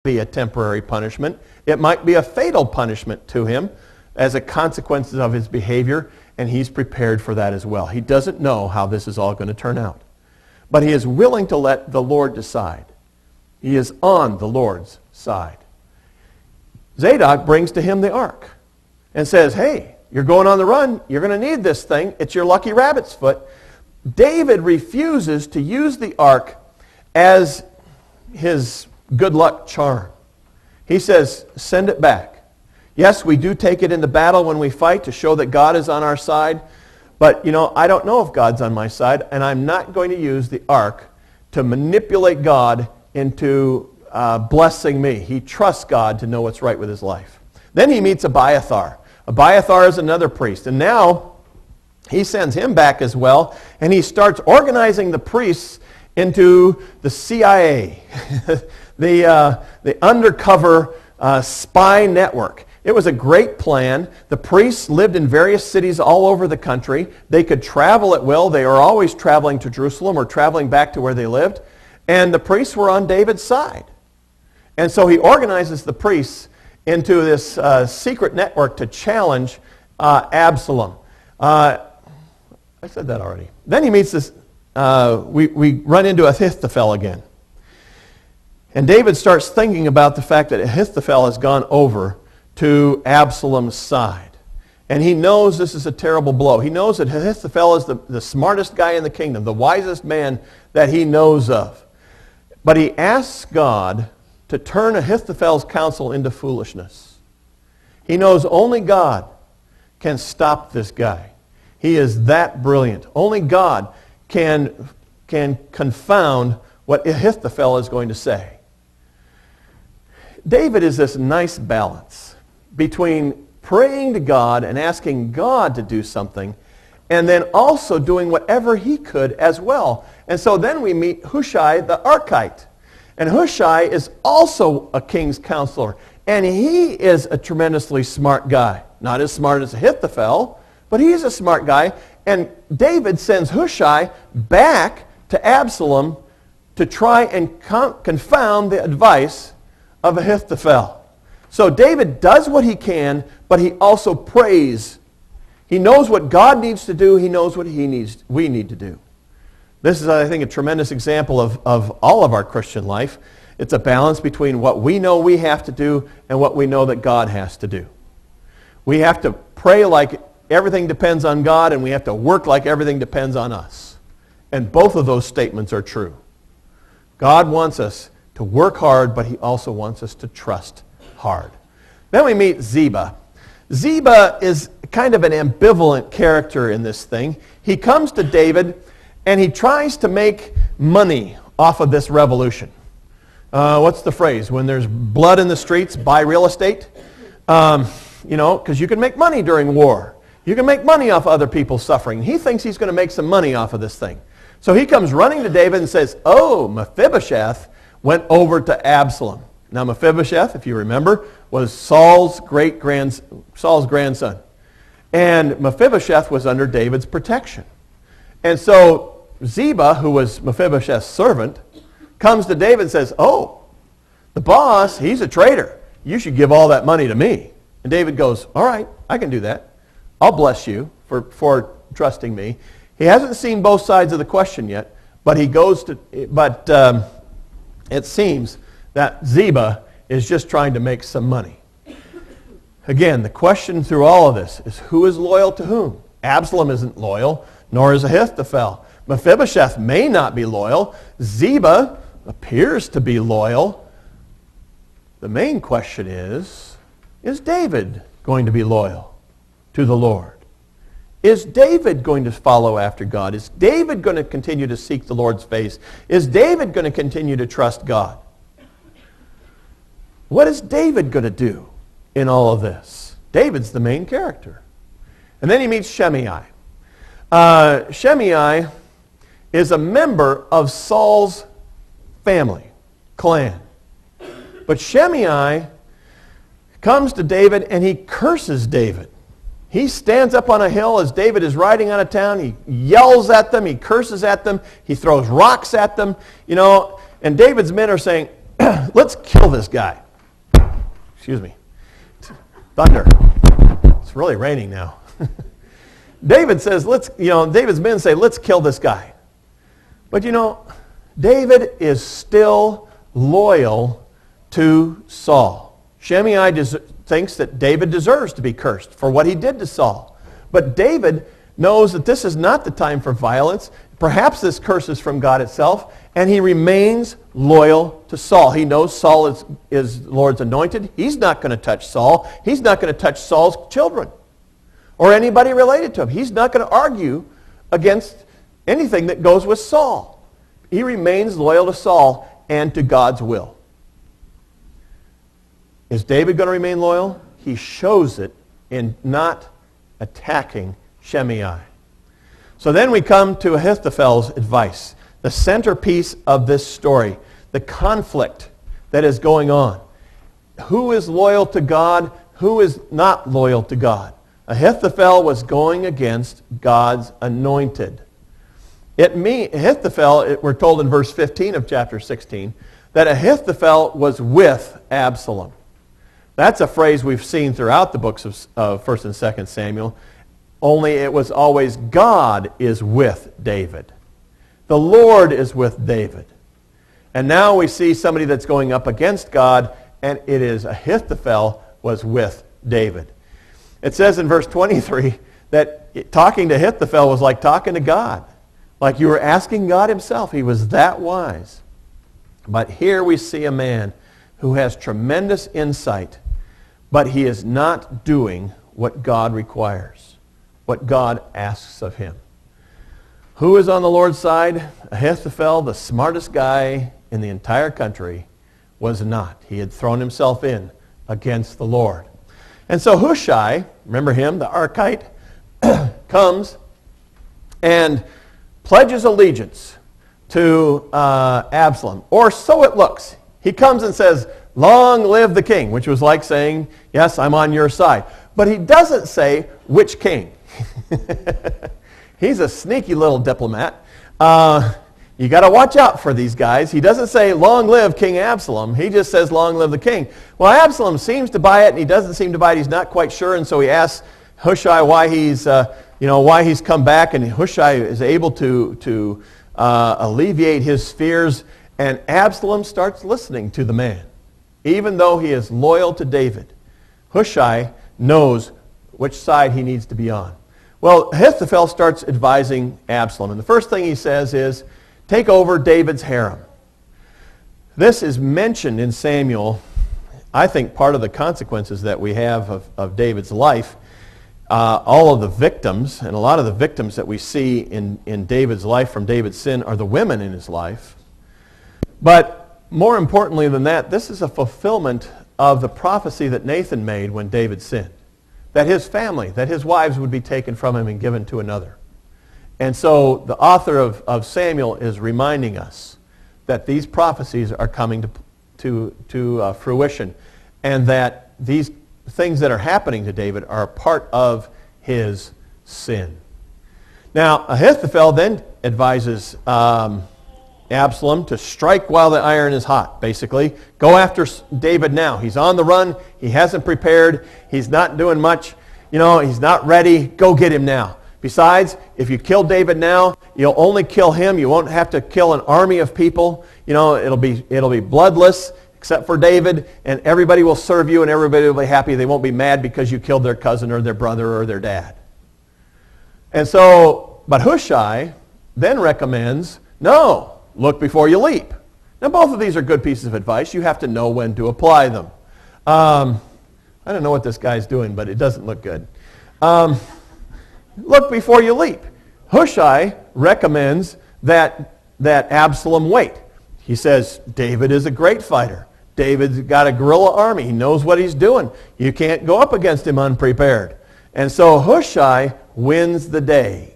be a temporary punishment. It might be a fatal punishment to him as a consequence of his behavior, and he's prepared for that as well. He doesn't know how this is all going to turn out. But he is willing to let the Lord decide. He is on the Lord's side. Zadok brings to him the ark and says, hey, you're going on the run. You're going to need this thing. It's your lucky rabbit's foot. David refuses to use the ark as his good luck charm. He says, send it back. Yes, we do take it into battle when we fight to show that God is on our side. But, I don't know if God's on my side, and I'm not going to use the ark to manipulate God into blessing me. He trusts God to know what's right with his life. Then he meets Abiathar. Abiathar is another priest, and now he sends him back as well, and he starts organizing the priests into the CIA, the undercover spy network. It was a great plan. The priests lived in various cities all over the country. They could travel at will. They were always traveling to Jerusalem or traveling back to where they lived. And the priests were on David's side. And so he organizes the priests into this secret network to challenge Absalom. I said that already. Then he meets this, we run into Ahithophel again. And David starts thinking about the fact that Ahithophel has gone over to Absalom's side. And he knows this is a terrible blow. He knows that Ahithophel is the smartest guy in the kingdom, the wisest man that he knows of. But he asks God to turn Ahithophel's counsel into foolishness. He knows only God can stop this guy. He is that brilliant. Only God can confound what Ahithophel is going to say. David is this nice balance between praying to God and asking God to do something, and then also doing whatever he could as well. And so then we meet Hushai the Archite. And Hushai is also a king's counselor. And he is a tremendously smart guy. Not as smart as Ahithophel, but he's a smart guy. And David sends Hushai back to Absalom to try and confound the advice of Ahithophel. So David does what he can, but he also prays. He knows what God needs to do. He knows what we need to do. This is, I think, a tremendous example of all of our Christian life. It's a balance between what we know we have to do and what we know that God has to do. We have to pray like everything depends on God, and we have to work like everything depends on us. And both of those statements are true. God wants us to work hard, but he also wants us to trust hard. Then we meet Ziba. Ziba is kind of an ambivalent character in this thing. He comes to David and he tries to make money off of this revolution. What's the phrase? When there's blood in the streets, buy real estate. Because you can make money during war. You can make money off other people's suffering. He thinks he's going to make some money off of this thing. So he comes running to David and says, oh, Mephibosheth went over to Absalom. Now Mephibosheth, if you remember, was Saul's grandson. And Mephibosheth was under David's protection. And so Ziba, who was Mephibosheth's servant, comes to David and says, oh, the boss, he's a traitor. You should give all that money to me. And David goes, all right, I can do that. I'll bless you for trusting me. He hasn't seen both sides of the question yet, but it seems that Ziba is just trying to make some money. Again, the question through all of this is who is loyal to whom? Absalom isn't loyal, nor is Ahithophel. Mephibosheth may not be loyal. Ziba appears to be loyal. The main question is David going to be loyal to the Lord? Is David going to follow after God? Is David going to continue to seek the Lord's face? Is David going to continue to trust God? What is David going to do in all of this? David's the main character. And then he meets Shimei. Shimei is a member of Saul's family, clan. But Shimei comes to David and he curses David. He stands up on a hill as David is riding out of town. He yells at them. He curses at them. He throws rocks at them. And David's men are saying, let's kill this guy. Excuse me. Thunder. It's really raining now. David says, David's men say, let's kill this guy. But David is still loyal to Saul. Shimei thinks that David deserves to be cursed for what he did to Saul. But David knows that this is not the time for violence. Perhaps this curse is from God itself, and he remains loyal to Saul. He knows Saul is the Lord's anointed. He's not going to touch Saul. He's not going to touch Saul's children or anybody related to him. He's not going to argue against anything that goes with Saul. He remains loyal to Saul and to God's will. Is David going to remain loyal? He shows it in not attacking Shimei. So then we come to Ahithophel's advice, the centerpiece of this story, the conflict that is going on. Who is loyal to God? Who is not loyal to God? Ahithophel was going against God's anointed. Ahithophel, we're told in verse 15 of chapter 16, that Ahithophel was with Absalom. That's a phrase we've seen throughout the books of 1 and 2 Samuel, only it was always God is with David. The Lord is with David. And now we see somebody that's going up against God, and it is Ahithophel was with David. It says in verse 23 that talking to Ahithophel was like talking to God. Like you were asking God himself. He was that wise. But here we see a man who has tremendous insight, but he is not doing what God requires, what God asks of him. Who is on the Lord's side? Ahithophel, the smartest guy in the entire country, was not. He had thrown himself in against the Lord. And so Hushai, remember him, the Archite, comes and pledges allegiance to Absalom, or so it looks. He comes and says, "Long live the king," which was like saying, "Yes, I'm on your side." But he doesn't say which king. He's a sneaky little diplomat. You got to watch out for these guys. He doesn't say, "Long live King Absalom." He just says, "Long live the king." Well, Absalom seems to buy it, and he doesn't seem to buy it. He's not quite sure, and so he asks Hushai why he's come back, and Hushai is able to alleviate his fears, and Absalom starts listening to the man, even though he is loyal to David. Hushai knows which side he needs to be on. Well, Ahithophel starts advising Absalom, and the first thing he says is, take over David's harem. This is mentioned in Samuel. I think part of the consequences that we have of David's life, all of the victims, and a lot of the victims that we see in David's life from David's sin are the women in his life. But more importantly than that, this is a fulfillment of the prophecy that Nathan made when David sinned. That his family, that his wives would be taken from him and given to another. And so the author of Samuel is reminding us that these prophecies are coming to fruition, and that these things that are happening to David are a part of his sin. Now, Ahithophel then advises Absalom to strike while the iron is hot, basically. Go after David now. He's on the run. He hasn't prepared. He's not doing much. He's not ready. Go get him now. Besides, if you kill David now, you'll only kill him. You won't have to kill an army of people. It'll be bloodless except for David, and everybody will serve you, and everybody will be happy. They won't be mad because you killed their cousin or their brother or their dad. And so, but Hushai then recommends, no, look before you leap. Now, both of these are good pieces of advice. You have to know when to apply them. I don't know what this guy's doing, but it doesn't look good. Look before you leap. Hushai recommends that Absalom wait. He says, David is a great fighter. David's got a guerrilla army. He knows what he's doing. You can't go up against him unprepared. And so Hushai wins the day.